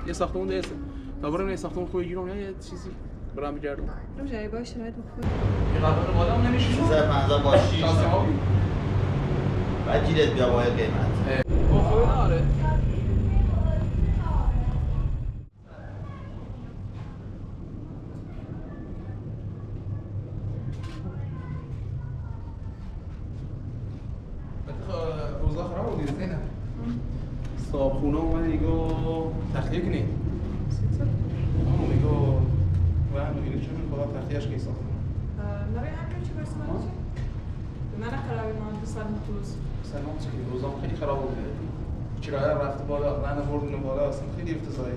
یه ساختمون دیسه تا بریم یه ساختمون خوبی گیرم یا یه چیزی برام بگردم رو جایی باشه شرایط خوبه یه قبل بالا هم نمیشه 350 با 6 بعد گیرت بیا با قیمت خوبه آره روزا خراب بودی زینه صابخونه اومد دیگه تخلیه کنی میگو و هم میگه چون خدا تخلیهش که ساخت نبی همین چی برسه من چی؟ به من خرابی ما 2 سال مخلوص سلام چی روزام خیلی خراب بوده کرایه رفت بالا من بردن بالا اصلا خیلی افتضاحی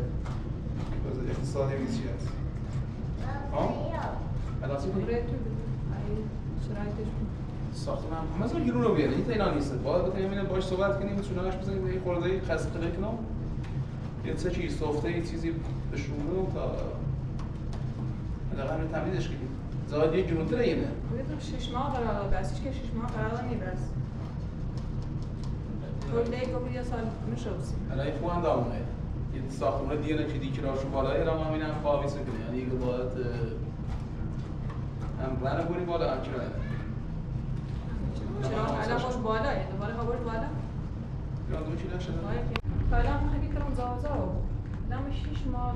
وضع اقتصادی چی هست ها الان چی بود شرایطش بود ساختمان هم همه گیرون رو بیاره این اینا نیست باید بتونیم باهاش صحبت کنیم چونش بزنیم یه خورده خسته کنم یه چه چیز ساخته یه چیزی بشونه تا حداقل تمدیدش کنیم زاد یه گیرونتر اینه بگم 6 ماه قرار بس که 6 ماه قرار نیست کل دیگه بود یه سال میشه الان خوب اندامونه یه ساختمان دیگه که دیکراشو بالایی را ما می‌بینم خواهیس می‌کنه یعنی دیگه باید هم برن بوری بالا هم کرایه چرا الان باش بالاه دوباره خبر بالا یا دو چیلا شده حالا من خیلی کردم زازا الان 6 ماه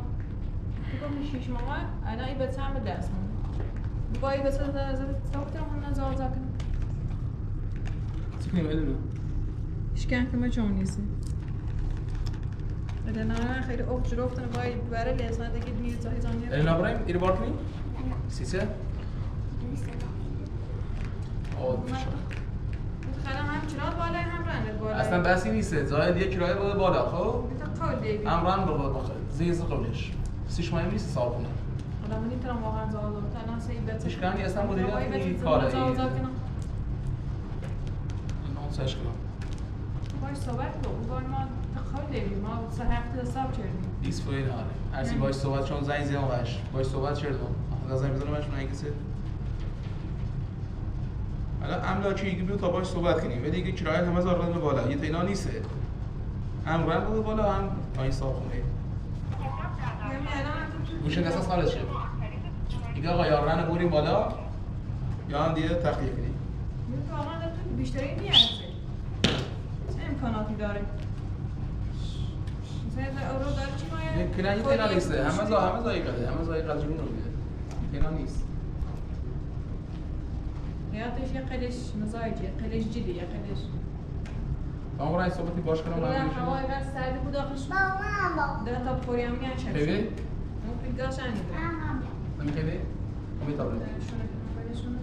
دیگه 6 ماه الان این بتام به دست من وای بس از ساختم من زازا کنم چی کنیم الان اشکان که ما چون نیست الان من خیلی اوج رفتن وای برای لسان دیگه دیر تا ایزانی الان ابراهیم ایرو بار کنیم سیسه خیلی هم چرا بالا هم رنگ بالا اصلا بحثی نیست زاید یک کرایه بالا بالا خب هم رنگ بالا بالا زیز قبلش سیش ماهی نیست صابونه حالا من نمیتونم واقعا زازا تنها سی بت اشکانی اصلا مدیریت کاره زازا کنم اون سرش کنم باش صحبت کن وای ما خیلی دیدیم ما 3 هفته حساب کردیم دیس فوین آره هرچی باش صحبت چون زنگ زدم باش صحبت کردم لازم بزنمش من کسی حالا املاکی بیو تا باش صحبت کنیم ولی دیگه کرایه همه زار رنگ بالا یه تینا نیست هم رنگ بالا هم پایین صابخونه گوشه اساس خالص شه دیگه آقا یا رنگ بریم بالا یا هم دیگه تخلیه کنیم واقعا تو بیشتری نیست چه امکاناتی داره مثلا اورو داره چی مایه کنه یه تینا نیست همه زایقه جون رو میده تینا نیست حياتي شي قلش مزاجي قلش جدي يا قلش آقا رای صحبتی باش کنم لا هواي بس سعد بود آخرش ده تا پوریم میان چه خیلی؟ اون پیگاش انی نمی خیلی؟ امی تابلت شونه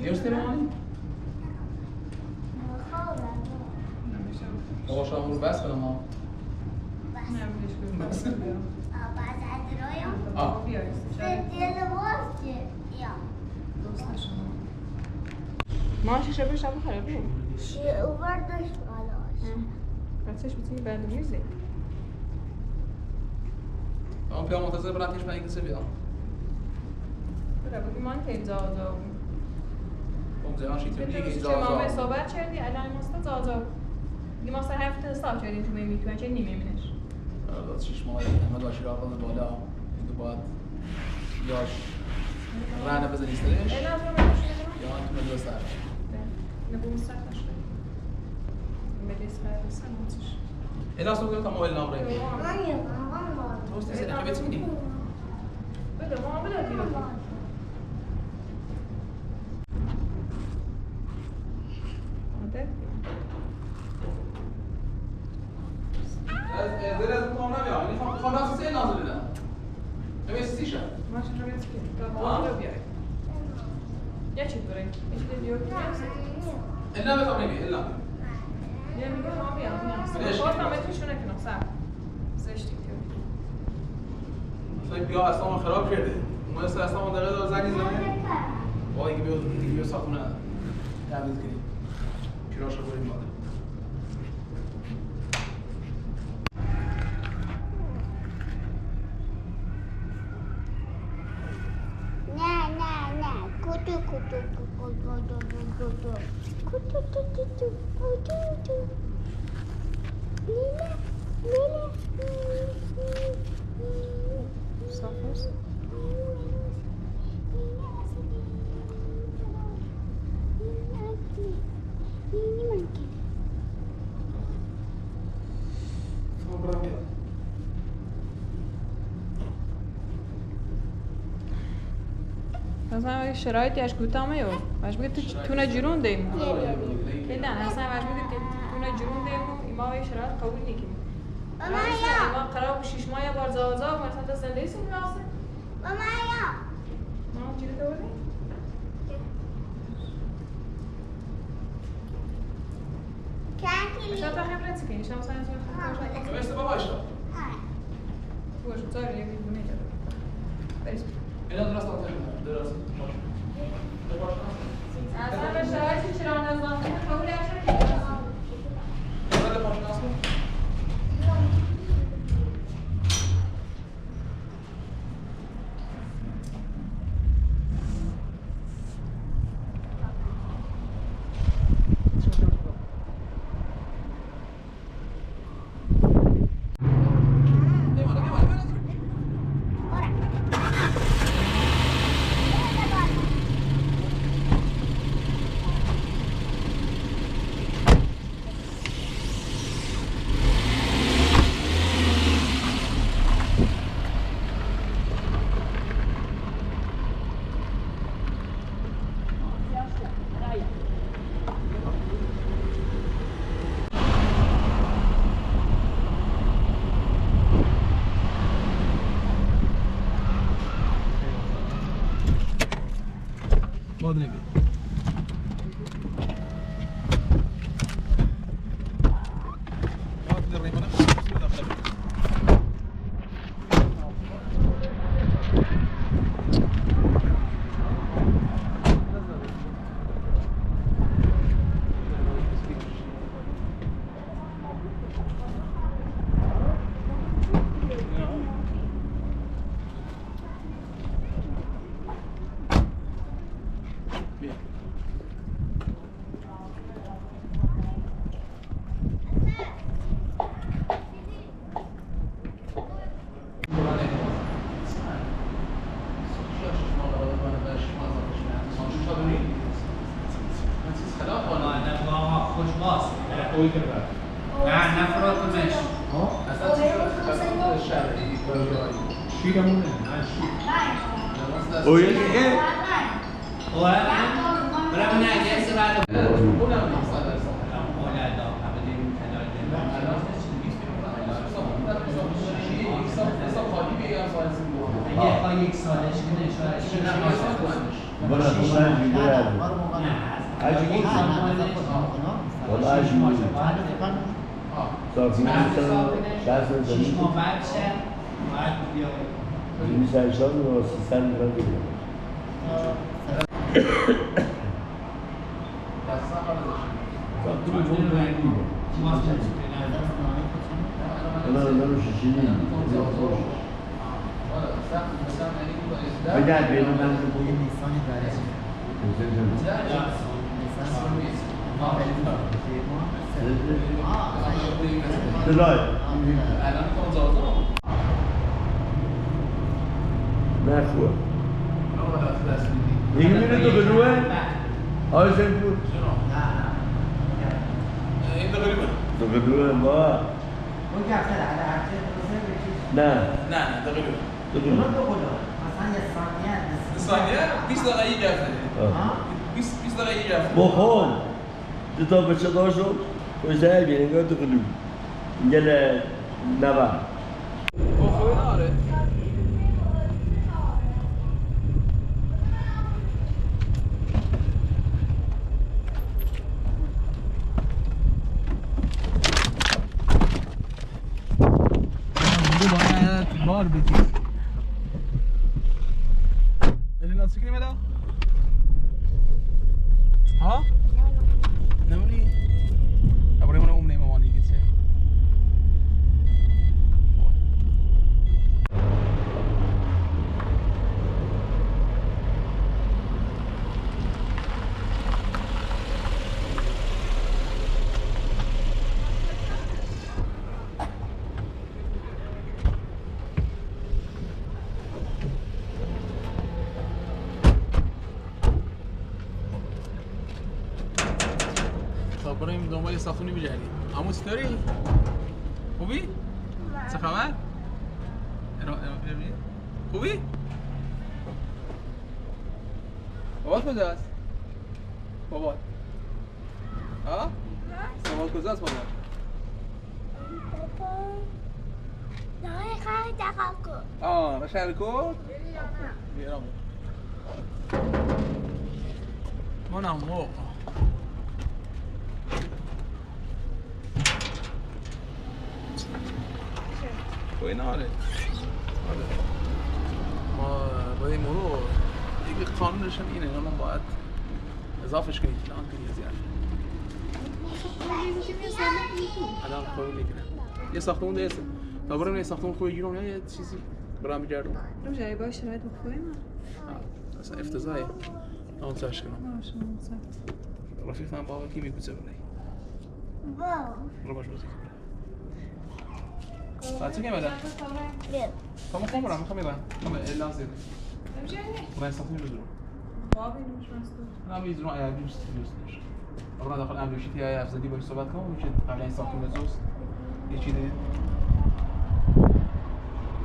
یوستی مانی؟ آقا شما رو بس کنم ها بس آه ماشي شبه شبه خرابی شیء وردش بالاش بچهش میتونی بعد میزه اون پیا منتظر براتیش من کسی بیام برای بگی من که زازا خب زمان شیطه دیگه چه مامه صحبت کردی الان مستا زازا دیگه ما 3 هفته حساب کردیم تو میتونی چه نیمه داد 6 ماه همه داشت راه بالا دیگه باید یاش رانه بزنی استرش الان تو یا تو مدرسه سر نبود مستقبلش مدرسه سنواتش الان اصلا بگم تا موبایل نام رای مانیو تو است زیر که بتونی بده ما بده دیگه از از اون نمیام میخوام راست سه نازل بدم ببین سیشه ماشین رو میتونی تا رو بیای یا چی دوره یه چیز دیگه الا بتام نمی الا یه میگه ما بیام باز هم بهتون نکنم سر زشتی که مثلا بیا اصلا خراب کرده ما اصلا منطقه داره زنگ زنه وای دیگه بیا ساختونه تمیز کنیم کراشو بریم بالا صافست. مثلا شرایطی اش گوتامه یو باش بگید تو نجرون دیم که نه اصلا باش بگید که تو نجرون دیم ایما به شرایط قبول نکنیم ایما قرار 6 ماه بار زازا مثلا تا سنده سون راسه ما چی تو بودی؟ شاید تا خبرت کنی شما مثلا بسته باباش باش بذار یه میدونه جا بریم اینا درست درست اصلا به شرایطی چرا نظام کنه قبول نشد درست پاشناس کن Modne bir. تا بچه داشتم پشتر بیرون گفت خلو گله نبا خوبه ناره باید بار بدید الان سکری میدم ها نمونی ابراهیم اون عمره مامانی گیته تا بریم دنبال ساختمونی بگردیم. عمو چطوری؟ خوبی؟ چه خبر؟ خوبی؟ بابات کجاست؟ بابات ها؟ بابات کجاست بابات؟ آه شهر کن؟ بیرام من عمو خوی ناره ما باید این مرور دیگه قانونش هم اینه الان باید اضافش کنید الان کنید زیاد الان خوی نگیرم یه ساختمون دیگه تا برم یه ساختمون خوی گیرم یا یه چیزی برام بگردم رو جایی باید شرایط خوبه من اصلا افتضاحه اون سرش کنم رفیقم بابا کی میگوزه برای برو باش بازی کنم ساعتی که میدن؟ تا میخوام برم میخوام میرم میخوام اعلان زیده برای ساختمون رو بابی نوش مستور نه میزرون ایا بیست دوست اون داخل امروزی تی افزودی باش صحبت کنم میشه قبل این ساختمون زوز یه چیزی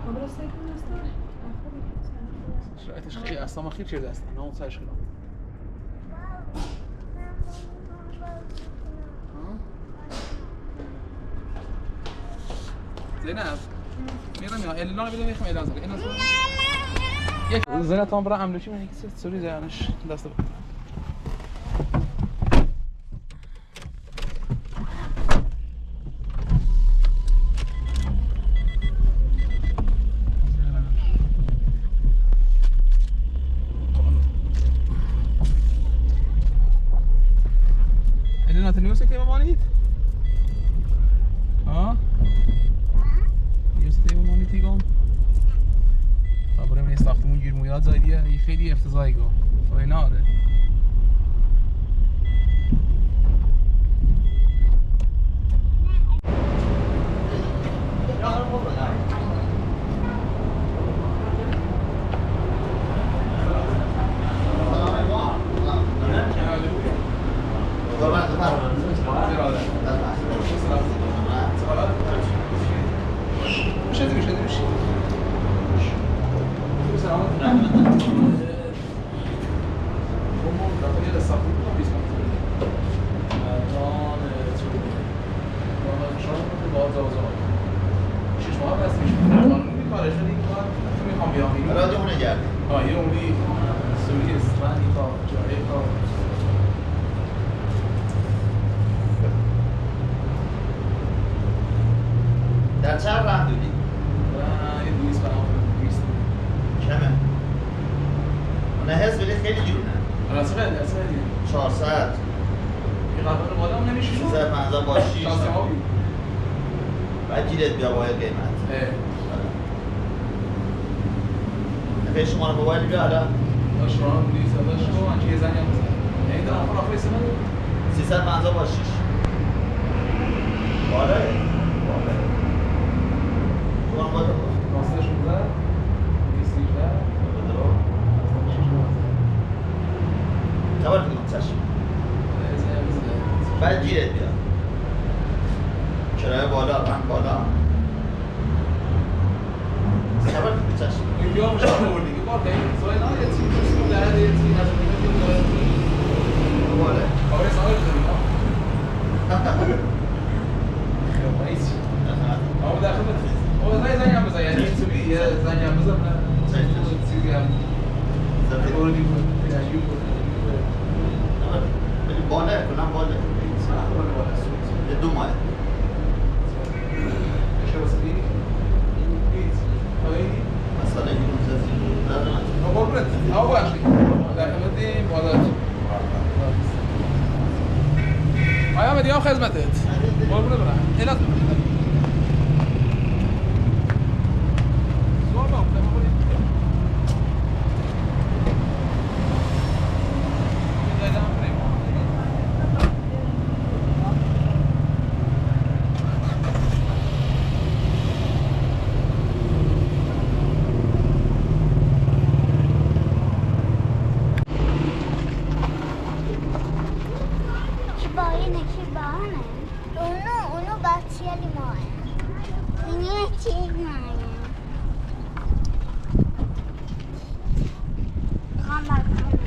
خبر است که مستور شرایطش خیلی اصلا خیلی چیز است نه اون سرش کنم زینب میرم یا اعلان بدم میخوام اعلان کنم یک زینب تام برای امروزی من یکی سوری زیانش دست بود اعلانات نیوزی که مامانید ها تیگم تا بریم این ساختمون گیرمویات زایدیه یه خیلی افتضاحی گو و اینا آره در چند راه دودی؟ یه 200 کمه؟ نه حس ولی خیلی جونه اصلا 400 یه قبل بالا هم نمیشه 350 با 6 بعد گیرت بیا باید قیمت نفعه شما رو موبایل بیا حالا داشت رو هم بودی داشت رو هم که یه زنی هم بزن یعنی دارم آخر سمه 350 با 6 بالاه تو هم باید راستش رو بزن 213 خبر کنم چشم بعد گیرت بیا کرایه بالا رنگ بالا خبر کنم چشم این بیا مشکل بردی که بار کنیم سوال نه یه چیز رو در یه چیز نشد بالا کاری سوال داریم خیلی نیست اما در خدمت او زنی هم بزن یعنی تو بی یه زنی هم بزن چیزی هم زنی بردی بود تجربه بود ولی بالا کنم بالا یه 2 ماه چه واسه این بیت آینی مثلا این روزه قربونت او باشی در خدمت بالا آیا مدیام خدمتت قربونت برم الهات باید نکی باهنه اونو بچیالی ماه اینو چیز نایه بخوام بکنم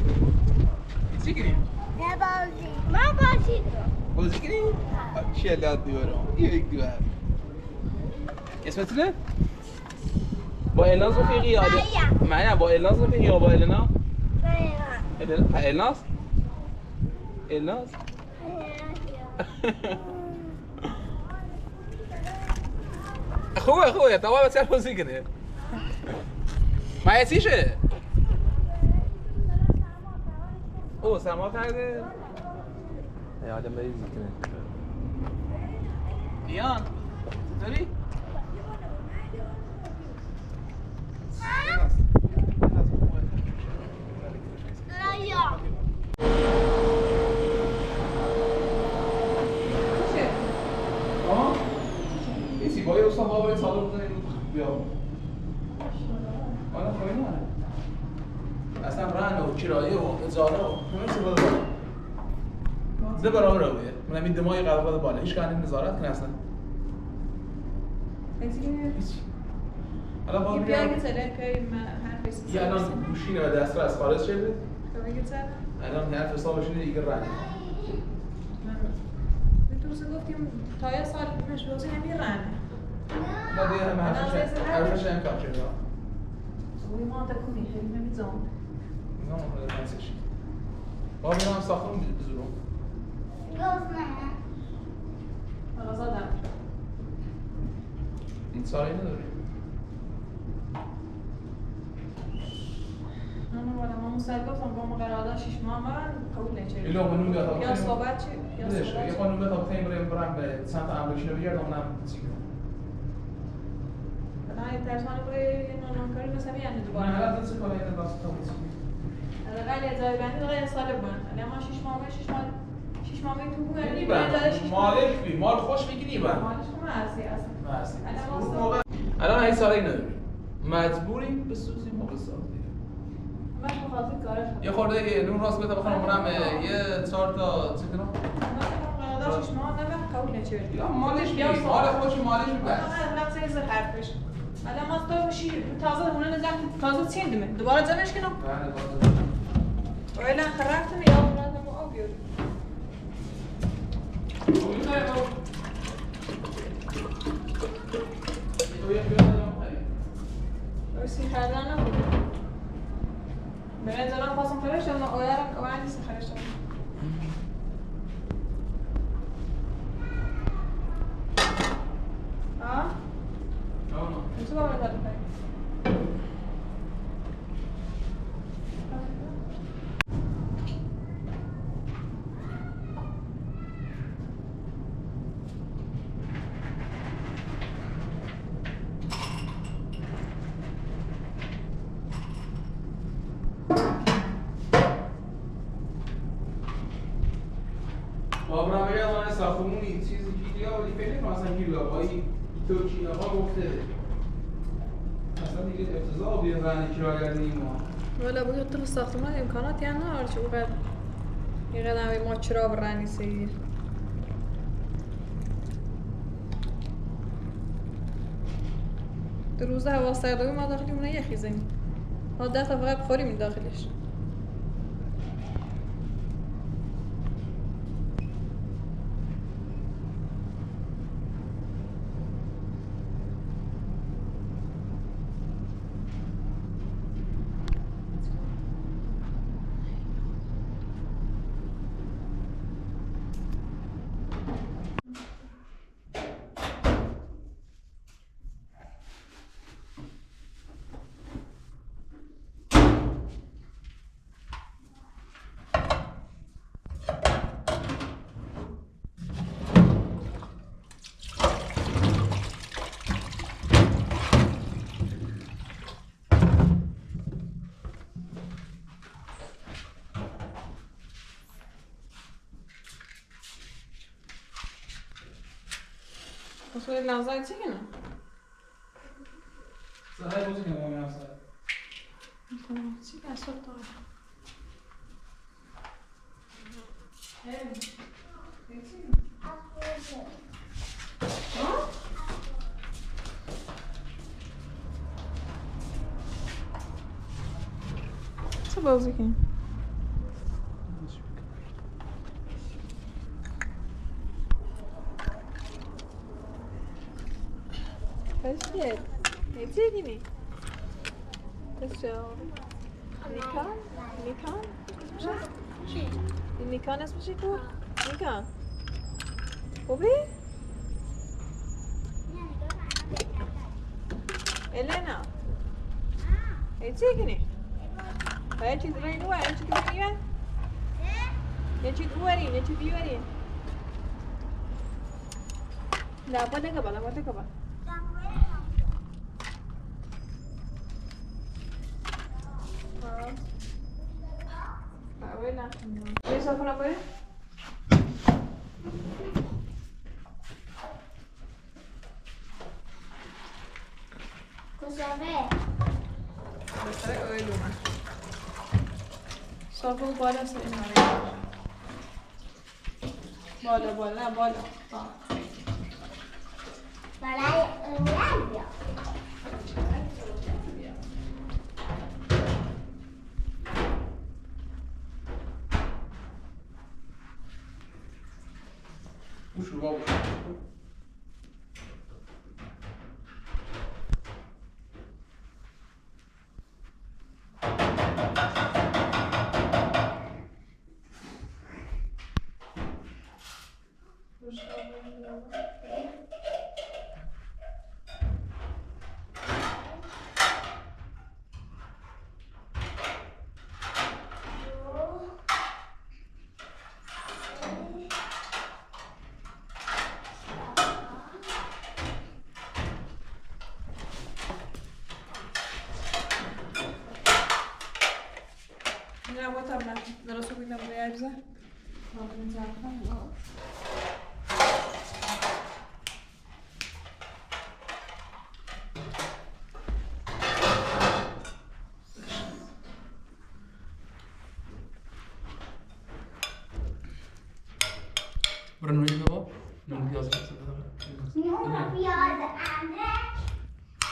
چی کنیم؟ نه بازی من بازی رو بازی کنیم؟ چی الان دیوارم؟ یک دیوار اسمت نه؟ با الناز رفیقی یا نه با الناز رفیقی یا با النا؟ الناز؟ الناز؟ خوبه تمام بسیار بازی کنه مایسیشه او سرما کرده آدم بریزی کنه دیان چطوری؟ با یه استان باید ساله بزنید بیا آنها خواهی نه اصلا رهن و کرایه و اجاره و همه چی باید بالا ده برابر رو بیه من همین دمای قدر بالا هیچ که نظارت کنه اصلا هیچی الان باید بیایی که تله که هر فیسی یه الان گوشینه و دست از خارج شده که بگید سر الان هر حسابش اینه دیگه رهن درسته گفتیم تا یه سال مشروعی همین رهنه ما دیگه همه حرفش هم کار شده وی ما تکونی خیلی نمیزم نه من نمیشه با میرم ساختمون بزرم گفت نه حالا زدم این سالی نداری ما مصدق گفتم با ما قرارداد 6 ماه من قبول نشه اینو قانون بیاد یا صحبت چی یا یه قانون بیاد تا تیم برم به سمت امریکا بگردم اونم چی کنم الان ترسانه برای نانکاری مثلا میانه دوباره نه الان چه کاری اینو واسه تو حداقل یه جای بندی دقیقا سال بود الان ما 6 ماه تو بود یعنی مالش بی مال خوش میگیری با مالش ما هستی اصلا الان این سالی نداری مجبوریم بسوزیم و بسازیم من بخاطر کارش یه خورده نون راست بده بخوام اونم یه 4 تا چه کنم قرارداد 6 ماه نه قبول نشه یا مالش بی مال خودش مالش بی من سه حرفش الان ما تو تازه اون نزدم تازه چیندم دوباره جمعش کنم ولی خرفتم یا اونم او بیار سی خردن نبود برای زنان خواستم خرش دارم اویرم اویرم نیست خرش دارم ها؟ تو باید دارم خیلی بابرم بگه من ساختمونی چیزی گیریا ولی فکر کنم اصلا گیریا بایی ترکیه ها گفته اصلا دیگه افتضاح بیه زنی کرایه نیما ولی باید تو ساختمان امکاناتی هم نداره چه بقید یه قدم ما چرا برنی سیگیر دو روزه هوا سردابی ما داخلی اونه یخی زمین ما 10 تا فقط بخوریم این داخلش Posso ir lanzar isso aqui, não? سرای بوزی کنم همین افسر Então, se é soltar. É. Co bałzy kim? Başka. Ne diyeyim? Başka. Nikan? Nikan? Nikan اسمش چیه؟ Nikan. خوبی؟ Elena. Ne diyeyim? Hai ci due due, hai ci due due? Ne ci due ri, ne ci due ri. La puede acabar, la puede acabar. Buena. ¿Ves a poner pues? Cosa ve? Mesela öyle mi? Sorgun بالا سر بالا بالا نه بالا برای اولاد بشور بابا نه با تبنا درست رو بیدم روی عرضه برای نوعی بابا نوعی پیاز بسته دارم نون پیاز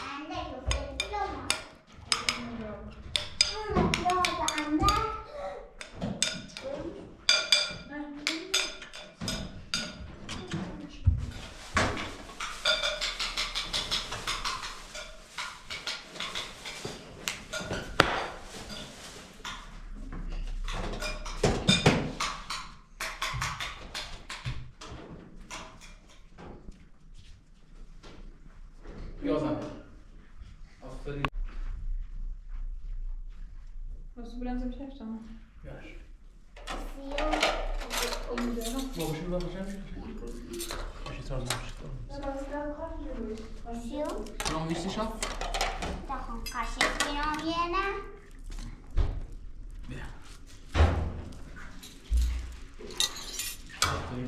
انده گفته نون پیاز انده پیازم آفرین بس بلنزم شفت تمام یاش سیو بابا شو بابا شو ماشي صار سیو شلون میشی شو تاخون قشنگ میامینه بیا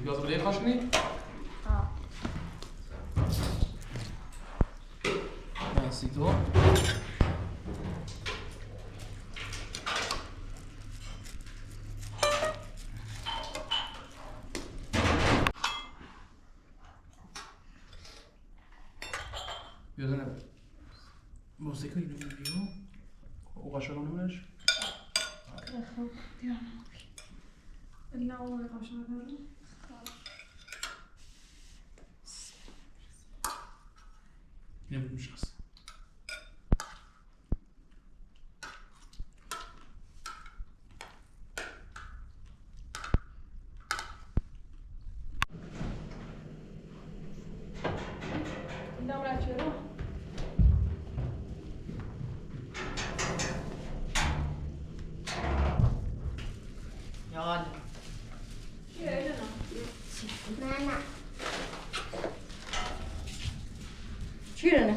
پیاز بله خشنی Merci toi. Gözüne موسیقی رو میگیرم و قاشق نمیش خب دیگه الا اول قاشق دارم نمیدونش هست اینم را چرا یاد چیه نه نه Tjurene.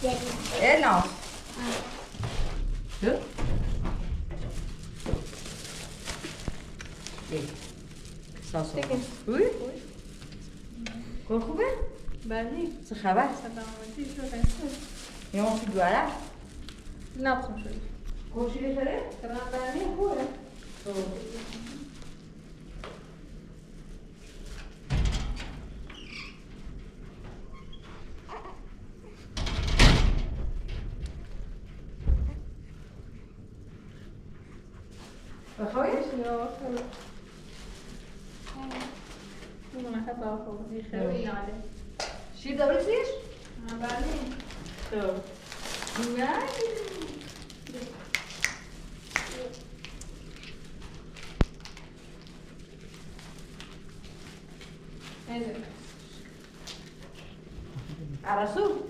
جدید Ena. Du? ساسو. خوبی؟ کار خوبه؟ بله چه خبر؟ سلامتی شو دسته یه ما تو دواره؟ نبسم شدی گوشی بخره؟ کرام بله خوبه اون نخواست آخو خیلی ناله شیر داری سیش؟ بله تو Rasoul?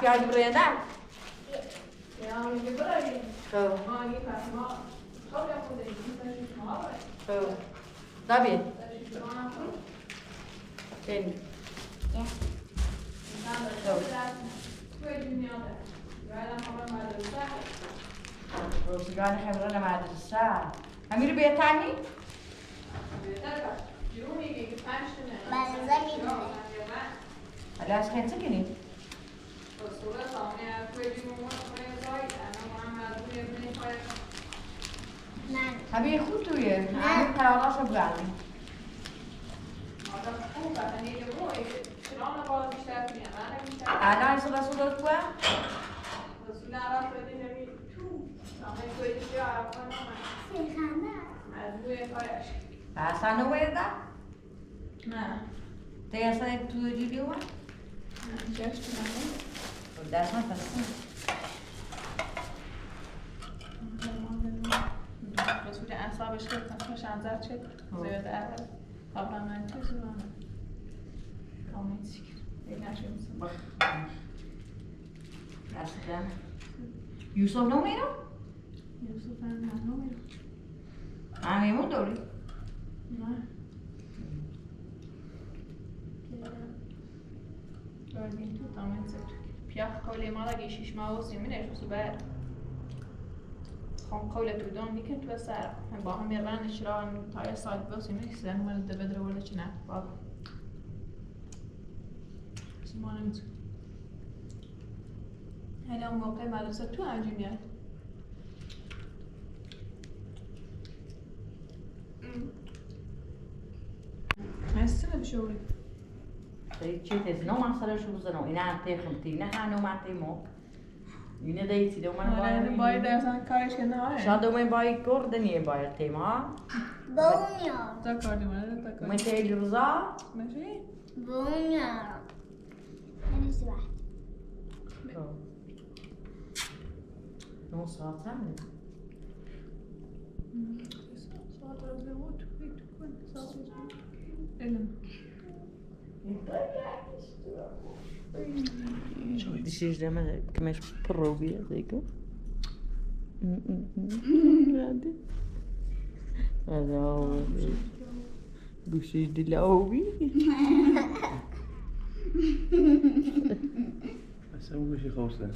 پیاز برنده؟ خب خب دابی؟ بینی روزگار خبران مدرسه همین رو بهترنی؟ حالا از خیلی سکنی؟ همین خود تویه؟ همین تراغاشو بگردیم الان صدا صدات کنم؟ اصلا نویده؟ نه تی اصلا تو جیبی اومد؟ نه جشت نه دست من پسیم رسول اعصابش گفتم خوش انظر چه زیاده اول قبلا من چه زیرانه کامنت سیکر این نشه میسیم دست دم یوسف نمیرم؟ یوسف هم نه نمیرم همیمون دوری؟ نه gördüğün tamamen zıt. Piyah kavle mala geçiş mağaz yemine şu süper. خم قولة تودون نكنت بسارة باهم يران شراء تاير صاد بس يمين سلام ولا دبدر ولا شنا بابا سمعنا مزج هلا موقع مالوسة تو عجيبيات هسه بشوري چی تیز نو مسئله شو بزنم اینا انتی خمتی نه هنو ماتی مو اینه دیتی دو من آره باید اصلا کارش که نه شاید دو من باید کردنیه باید تیما بونیا تا کردی من تا کردی من تیل روزا ماشي بونیا نمیشه وقت نو ساعت زمین ساعت از بود ساعت علم Dişi izleme kımeş probiye zeyko. Hadi. Hadi. Bu şey dilavi. اصلا گوشی خواسته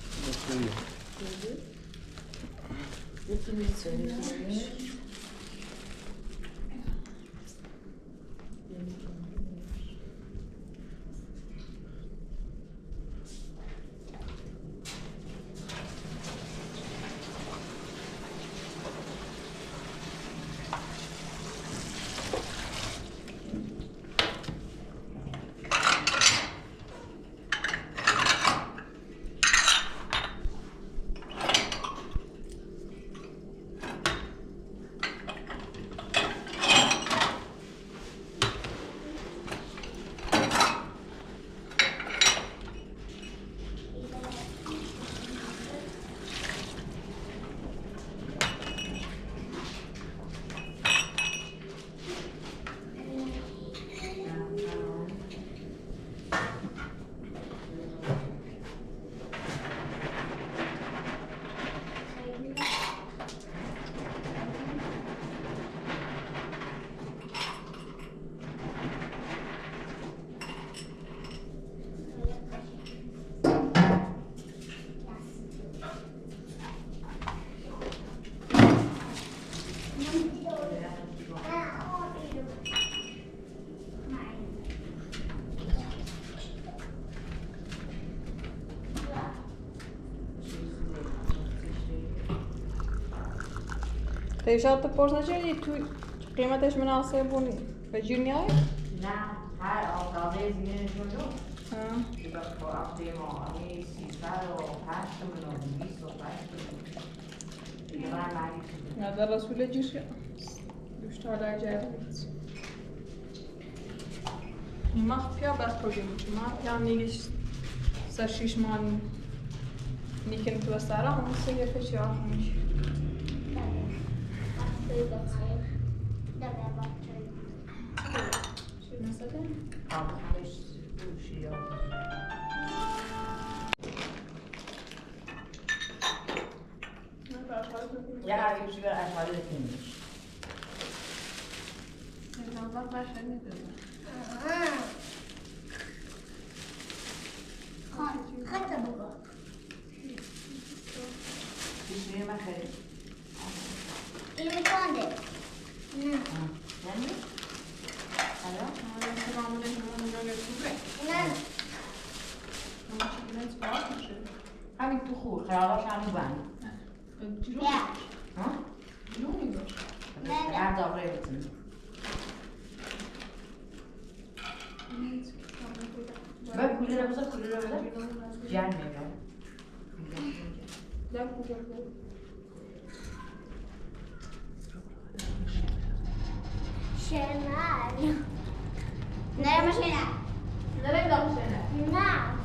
تیشات پرس نشدی تو قیمتش مناسب بونی به جیر میای؟ نه هر آفتابه زمینشون رو ها دیگه با هفته ما همی 13 هذا الرسول جيش دوشت على جابت ما فيها برخوردیم ما فيها میگیش سرشیش مان نیکن تو سارا هم سیه فشی آخونش چی مثلا؟ Ja, ik zie wel echt wel de kindjes. Wat was er niet doen? Gaat er ook op. Is weer maar geen. In de kant. Ja, niet? Hallo? Ga ik toe goed? Ga je alles aan de baan? Ja. Huh? Nee, Ja, dat weet ik niet. Ben kulüre bize kulüre bize. Gelmiyor. Şener. Nereye mi Şener? Nereye gidiyorsun sen? Ne?